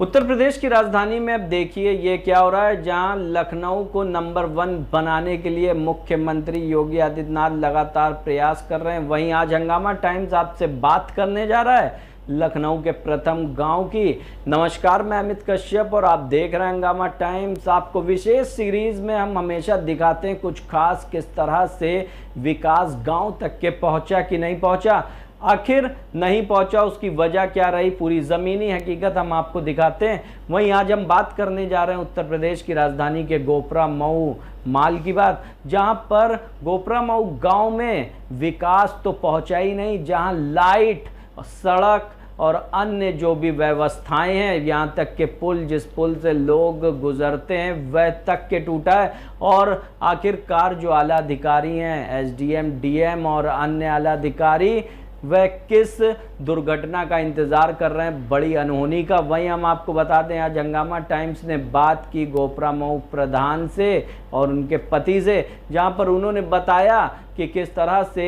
उत्तर प्रदेश की राजधानी में अब देखिए ये क्या हो रहा है, जहां लखनऊ को नंबर 1 बनाने के लिए मुख्यमंत्री योगी आदित्यनाथ लगातार प्रयास कर रहे हैं। वहीं आज हंगामा टाइम्स आपसे बात करने जा रहा है लखनऊ के प्रथम गांव की। नमस्कार, मैं अमित कश्यप और आप देख रहे हैं हंगामा टाइम्स। आपको विशेष सीरीज में हम हमेशा दिखाते हैं कुछ खास किस तरह से विकास गांव तक के पहुंचा कि नहीं पहुंचा, आखिर नहीं पहुंचा, उसकी वजह क्या रही, पूरी ज़मीनी हकीकत हम आपको दिखाते हैं। वहीं आज हम बात करने जा रहे हैं उत्तर प्रदेश की राजधानी के गोपरा मऊ माल की बात, जहां पर गोपरा मऊ गांव में विकास तो पहुंचा ही नहीं, जहां लाइट, सड़क और अन्य जो भी व्यवस्थाएं हैं, यहाँ तक के पुल, जिस पुल से लोग गुजरते हैं वह तक के टूटा है। और आखिरकार जो आला अधिकारी हैं, एसडीएम, डीएम और अन्य आला अधिकारी, वह किस दुर्घटना का इंतज़ार कर रहे हैं, बड़ी अनहोनी का। वहीं हम आपको बता दें आज हंगामा टाइम्स ने बात की गोपरा मऊ प्रधान से और उनके पति से, जहां पर उन्होंने बताया कि किस तरह से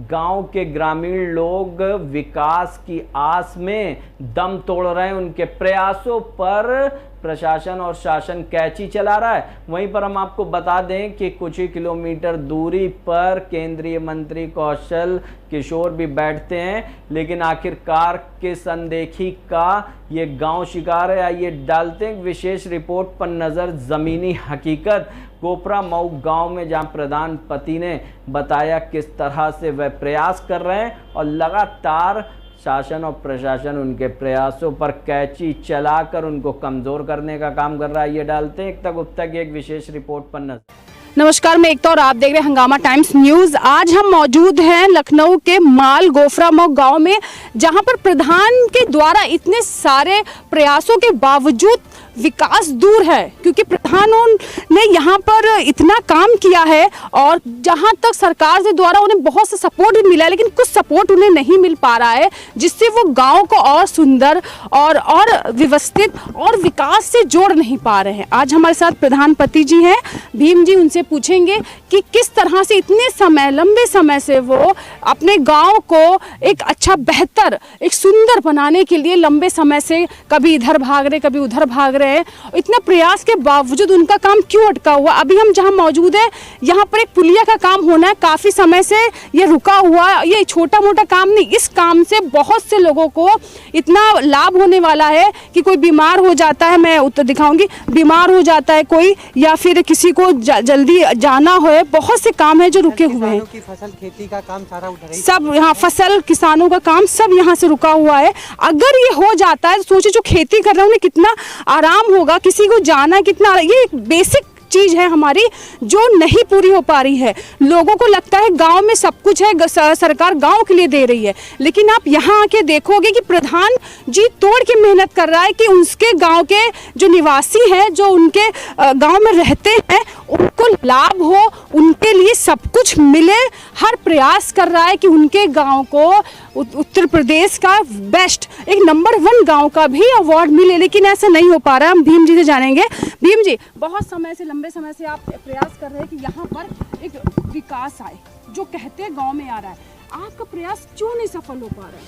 गांव के ग्रामीण लोग विकास की आस में दम तोड़ रहे हैं। उनके प्रयासों पर प्रशासन और शासन कैंची चला रहा है। वहीं पर हम आपको बता दें कि कुछ ही किलोमीटर दूरी पर केंद्रीय मंत्री कौशल किशोर भी बैठते हैं, लेकिन आखिरकार किस अनदेखी का ये गांव शिकार है, आइए डालते हैं विशेष रिपोर्ट पर नजर। जमीनी हकीकत गोपरा मऊ गांव में, जहां प्रधान पति ने बताया किस तरह से वह प्रयास कर रहे हैं और लगातार शासन और प्रशासन उनके प्रयासों पर कैंची चलाकर उनको कमजोर करने का काम कर रहा है। ये डालते हैं एकता गुप्ता की एक विशेष रिपोर्ट पर नजर। नमस्कार, मैं एकता और आप देख रहे हैं हंगामा टाइम्स न्यूज। आज हम मौजूद हैं लखनऊ के माल गोपरा मऊ गांव में, जहां पर प्रधान के द्वारा इतने सारे प्रयासों के बावजूद विकास दूर है, क्योंकि प्रधानों ने यहाँ पर इतना काम किया है और जहाँ तक सरकार के द्वारा उन्हें बहुत सा सपोर्ट भी मिला है, लेकिन कुछ सपोर्ट उन्हें नहीं मिल पा रहा है, जिससे वो गांव को और सुंदर और व्यवस्थित और विकास से जोड़ नहीं पा रहे हैं। आज हमारे साथ प्रधान पति जी हैं, भीम जी, उनसे पूछेंगे कि किस तरह से इतने समय, लंबे समय से वो अपने गाँव को एक अच्छा, बेहतर, एक सुंदर बनाने के लिए लंबे समय से कभी इधर भाग रहे, कभी उधर भाग रहे हैं। इतना प्रयास के बावजूद उनका काम क्यों अटका हुआ? अभी हम जहां मौजूद है, यहाँ पर एक पुलिया का काम होना है, काफी समय से ये रुका हुआ। ये छोटा मोटा काम नहीं, इस काम से बहुत से लोगों को इतना लाभ होने वाला है कि कोई बीमार हो जाता है, मैं उत्तर दिखाऊंगी, बीमार हो जाता है कोई, या फिर किसी को जल्दी जाना हो, बहुत से काम है जो रुके हुए हैं। की फसल, खेती का काम सारा उधर ही, सब यहाँ फसल, किसानों का काम सब यहाँ से रुका हुआ है। अगर ये हो जाता है तो सोचिए जो खेती कर रहे हैं उन्हें कितना आराम होगा, किसी को जाना कितना, ये एक बेसिक चीज है हमारी जो नहीं पूरी हो पा रही है। लोगों को लगता है गांव में सब कुछ है, सरकार गांव के लिए दे रही है, लेकिन आप यहाँ आके देखोगे कि प्रधान जी तोड़ के मेहनत कर रहा है कि उसके गांव के जो निवासी हैं, जो उनके गांव में रहते हैं, उनको लाभ हो, उनके लिए सब कुछ मिले। हर प्रयास कर रहा है कि उनके गाँव को उत्तर प्रदेश का बेस्ट, एक नंबर 1 गांव का भी अवार्ड मिले, लेकिन ऐसा नहीं हो पा रहा है। हम भीम जी से जानेंगे। भीम जी, बहुत समय से, लंबे समय से आप प्रयास कर रहे हैं कि यहाँ पर एक विकास आए, जो कहते हैं गांव में आ रहा है, आपका प्रयास क्यों नहीं सफल हो पा रहा है?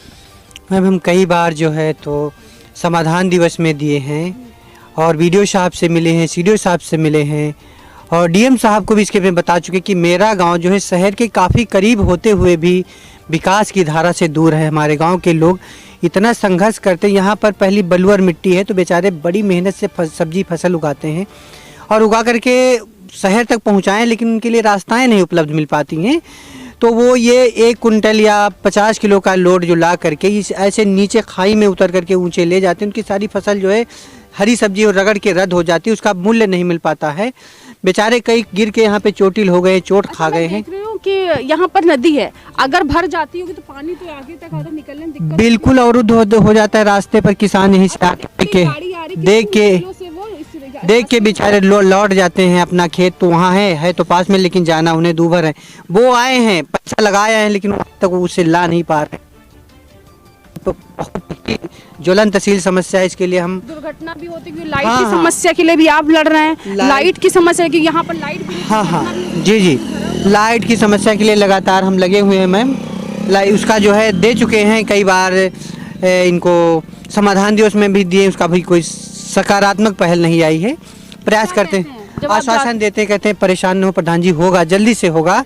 मैम, हम कई बार जो है तो समाधान दिवस में दिए हैं और वीडियो साहब से मिले हैं, सीडीओ साहब से मिले हैं और डीएम साहब को भी इसके में बता चुके कि मेरा गाँव जो है शहर के काफ़ी करीब होते हुए भी विकास की धारा से दूर है। हमारे गांव के लोग इतना संघर्ष करते हैं, यहाँ पर पहली बलुअर मिट्टी है तो बेचारे बड़ी मेहनत से सब्जी फसल उगाते हैं और उगा करके शहर तक पहुँचाएं, लेकिन उनके लिए रास्ताएं नहीं उपलब्ध मिल पाती हैं। तो वो ये 1 कुंटल या 50 किलो का लोड जो ला करके इस ऐसे नीचे खाई में उतर करके ऊँचे ले जाते हैं, उनकी सारी फसल जो है हरी सब्जी और रगड़ के रद्द हो जाती है, उसका मूल्य नहीं मिल पाता है। बेचारे कई गिर के यहाँ पे चोटिल हो गए, चोट खा गए हैं। कि यहाँ पर नदी है, अगर भर जाती होगी तो पानी तो आगे तक आता, निकलने में दिक्कत बिल्कुल अवरुद्ध हो जाता है रास्ते पर। किसान यहीं से देख के बेचारे लौट जाते हैं। अपना खेत तो वहाँ है तो पास में, लेकिन जाना उन्हें दूभर है। वो आए हैं, पैसा लगाया है, लेकिन तक उससे ला नहीं पा रहे। तो ज्वलन तहसील समस्या है, इसके लिए हम दुर्घटना भी होती है, लाइट की समस्या के लिए भी आप लड़ रहे हैं। लाइट की समस्या की यहाँ पर लाइट भी, हाँ, जी, लाइट की समस्या के लिए लगातार हम लगे हुए हैं मैम। उसका जो है दे चुके हैं कई बार इनको समाधान दिवस में भी दिए, उसका भी कोई सकारात्मक पहल नहीं आई है। प्रयास करते हैं, आश्वासन देते हैं, कहते हैं परेशान न हो प्रधान जी, होगा, जल्दी से होगा।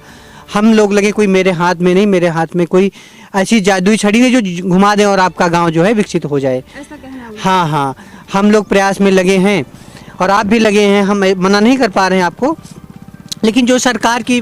हम लोग लगे, कोई मेरे हाथ में नहीं, मेरे हाथ में कोई ऐसी जादुई छड़ी नहीं जो घुमा दें और आपका गांव जो है विकसित हो जाए। हाँ हाँ, हम लोग प्रयास में लगे हैं और आप भी लगे हैं, हम मना नहीं कर पा रहे हैं आपको, लेकिन जो सरकार की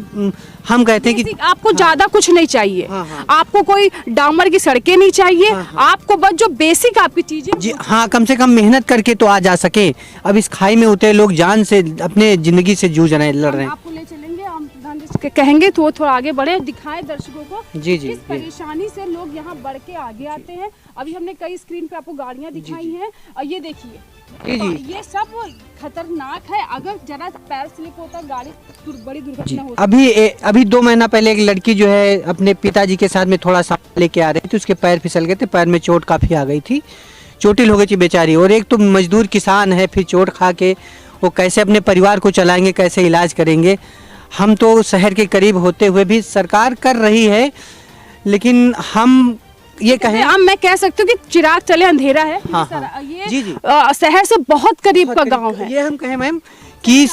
हम कहते हैं कि आपको ज्यादा कुछ नहीं चाहिए। हाँ। आपको कोई डामर की सड़कें नहीं चाहिए। आपको बस जो बेसिक आपकी चीजें जी हाँ, कम से कम मेहनत करके तो आ जा सके। अब इस खाई में उतरे लोग जान से अपने जिंदगी से जूझ रहे हैं, लड़ रहे हैं। आपको ले चलेंगे, हम प्रधान जी कहेंगे तो थोड़ा आगे बढ़े, दिखाएं दर्शकों को जी जी किस परेशानी से लोग यहाँ बढ़ के आगे आते हैं। अभी हमने कई स्क्रीन पे आपको गाड़ियाँ दिखाई हैं और ये देखिए ये सब खतरनाक है। अगर जरा पैर स्लिप होता है गाड़ी बड़ी दुर्घटना होती है। अभी 2 महीना पहले एक लड़की जो है अपने पिताजी के साथ में थोड़ा सा लेके आ रही थी, उसके पैर फिसल गए थे, पैर में चोट काफ़ी आ गई थी, चोटिल हो गई थी बेचारी। और एक तो मजदूर किसान है, फिर चोट खा के वो कैसे अपने परिवार को चलाएंगे, कैसे इलाज करेंगे। हम तो शहर के करीब होते हुए भी सरकार कर रही है, लेकिन हम ये कहें, अब मैं कह सकती हूँ कि चिराग चले अंधेरा है। हाँ, ये जी जी शहर से बहुत करीब का गांव है। ये हम कहें मैम कि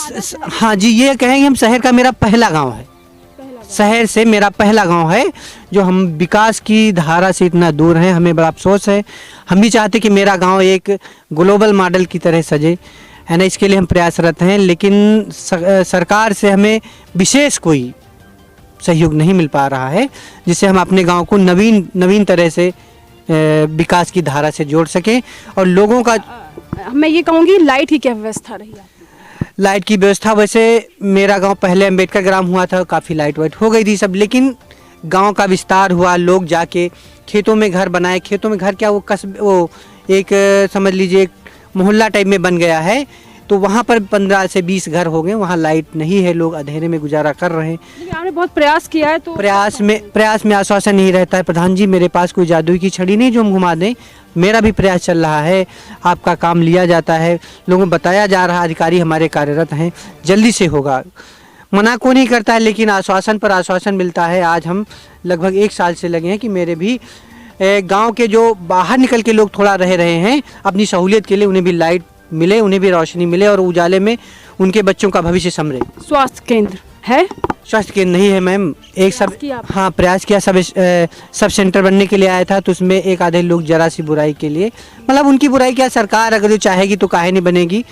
हाँ जी, ये कहें कि हम शहर का मेरा पहला गांव है, शहर से मेरा पहला गांव है, जो हम विकास की धारा से इतना दूर हैं। हमें बड़ा अफसोस है। हम भी चाहते कि मेरा गांव एक ग्लोबल मॉडल की तरह सजे, है ना, इसके लिए हम प्रयासरत हैं। लेकिन सरकार से हमें विशेष कोई सहयोग नहीं मिल पा रहा है, जिससे हम अपने गांव को नवीन तरह से विकास की धारा से जोड़ सकें। और लोगों का, मैं ये कहूँगी, लाइट की क्या व्यवस्था रही है? लाइट की व्यवस्था, वैसे मेरा गांव पहले अम्बेडकर ग्राम हुआ था, काफ़ी लाइट वाइट हो गई थी सब, लेकिन गांव का विस्तार हुआ, लोग जाके खेतों में घर बनाए। खेतों में घर क्या, वो एक समझ लीजिए एक मोहल्ला टाइप में बन गया है, तो वहाँ पर 15 से 20 घर हो गए, वहाँ लाइट नहीं है, लोग अंधेरे में गुजारा कर रहे हैं। लेकिन आपने बहुत प्रयास किया है, तो प्रयास में आश्वासन नहीं रहता है। प्रधान जी, मेरे पास कोई जादुई की छड़ी नहीं जो हम घुमा दें, मेरा भी प्रयास चल रहा है, आपका काम लिया जाता है, लोगों को बताया जा रहा है, अधिकारी हमारे कार्यरत हैं, जल्दी से होगा। मना को नहीं करता है, लेकिन आश्वासन पर आश्वासन मिलता है। आज हम लगभग 1 साल से लगे हैं कि मेरे भी गांव के जो बाहर निकल के लोग थोड़ा रह रहे हैं, अपनी सहूलियत के लिए उन्हें भी लाइट मिले, उन्हें भी रोशनी मिले और उजाले में उनके बच्चों का भविष्य संभले। स्वास्थ्य केंद्र है? स्वास्थ्य केंद्र नहीं है मैम। एक सब हाँ प्रयास किया, सब सेंटर बनने के लिए आया था, तो उसमें एक आधे लोग जरा सी बुराई के लिए, मतलब उनकी बुराई क्या, सरकार अगर जो चाहेगी तो काहे नहीं बनेगी,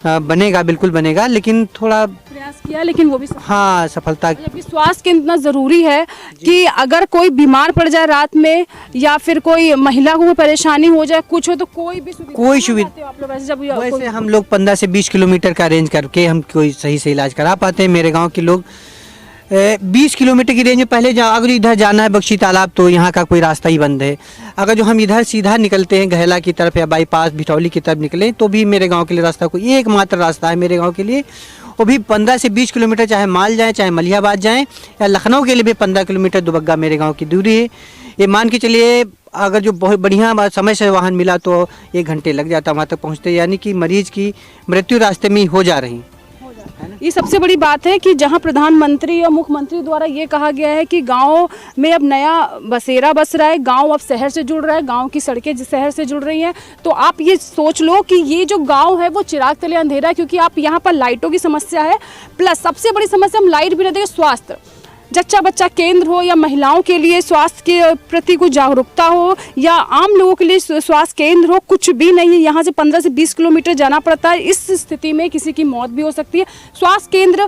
बनेगा, बिल्कुल बनेगा, लेकिन थोड़ा प्रयास किया, लेकिन वो भी हाँ सफलता। जबकि स्वास्थ्य केंद्र इतना जरूरी है कि अगर कोई बीमार पड़ जाए रात में, या फिर कोई महिला को परेशानी हो जाए, कुछ हो, तो कोई सुविधा वैसे हम लोग 15 से 20 किलोमीटर का रेंज करके हम कोई सही से इलाज करा पाते हैं। मेरे गाँव के लोग 20 किलोमीटर की रेंज में पहले अगर इधर जाना है बख्शी तालाब, तो यहाँ का कोई रास्ता ही बंद है। अगर जो हम इधर सीधा निकलते हैं गहला की तरफ या बाईपास भिटौली की तरफ निकलें, तो भी मेरे गांव के लिए रास्ता कोई एकमात्र रास्ता है मेरे गांव के लिए, वो भी 15 से 20 किलोमीटर, चाहे माल जाएँ, चाहे मलिहाबाद जाएँ, या लखनऊ के लिए भी 15 किलोमीटर दुबग्गा मेरे गाँव की दूरी है। ये मान के चलिए, अगर जो बहुत बढ़िया समय से वाहन मिला तो 1 घंटे लग जाता वहाँ तक पहुँचते, यानी कि मरीज की मृत्यु रास्ते में ही हो जा रही। ये सबसे बड़ी बात है कि जहां प्रधानमंत्री और मुख्यमंत्री द्वारा ये कहा गया है कि गांव में अब नया बसेरा बस रहा है, गांव अब शहर से जुड़ रहा है, गांव की सड़कें शहर से जुड़ रही हैं, तो आप ये सोच लो कि ये जो गांव है वो चिराग तले अंधेरा है, क्योंकि आप यहाँ पर लाइटों की समस्या है, प्लस सबसे बड़ी समस्या हम लाइट भी नहीं देंगे, स्वास्थ्य, जच्चा बच्चा केंद्र हो, या महिलाओं के लिए स्वास्थ्य के प्रति कुछ जागरूकता हो, या आम लोगों के लिए स्वास्थ्य केंद्र हो, कुछ भी नहीं है। यहाँ से 15 से 20 किलोमीटर जाना पड़ता है। इस स्थिति में किसी की मौत भी हो सकती है। स्वास्थ्य केंद्र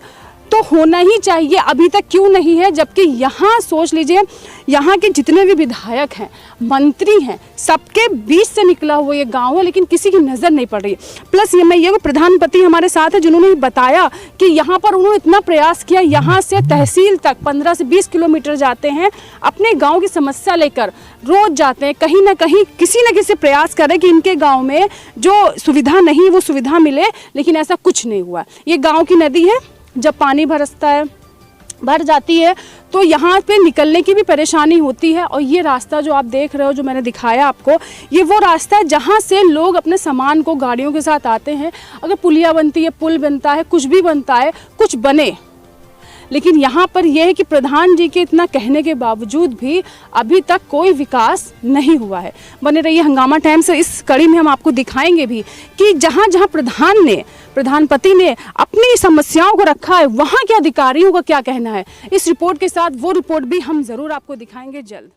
तो होना ही चाहिए, अभी तक क्यों नहीं है? जबकि यहाँ सोच लीजिए, यहाँ के जितने भी विधायक हैं, मंत्री हैं, सबके बीच से निकला हुआ ये गांव है, लेकिन किसी की नज़र नहीं पड़ रही। प्लस ये प्रधानमंत्री हमारे साथ है, जिन्होंने बताया कि यहाँ पर उन्होंने इतना प्रयास किया, यहाँ से तहसील तक 15 से 20 किलोमीटर जाते हैं, अपने गाँव की समस्या लेकर रोज जाते हैं, कहीं ना कहीं किसी न किसी प्रयास करें कि इनके गाँव में जो सुविधा नहीं वो सुविधा मिले, लेकिन ऐसा कुछ नहीं हुआ। ये गाँव की नदी है, जब पानी भर जाती है तो यहाँ पे निकलने की भी परेशानी होती है। और ये रास्ता जो आप देख रहे हो, जो मैंने दिखाया आपको, ये वो रास्ता है जहाँ से लोग अपने सामान को गाड़ियों के साथ आते हैं। अगर पुलिया बनती है, पुल बनता है, कुछ भी बनता है, कुछ बने, लेकिन यहाँ पर यह है कि प्रधान जी के इतना कहने के बावजूद भी अभी तक कोई विकास नहीं हुआ है। बने रहिए हंगामा टाइम्स से, इस कड़ी में हम आपको दिखाएंगे भी कि जहाँ जहाँ प्रधानपति ने अपनी समस्याओं को रखा है वहाँ के अधिकारियों का क्या कहना है। इस रिपोर्ट के साथ वो रिपोर्ट भी हम ज़रूर आपको दिखाएंगे जल्द।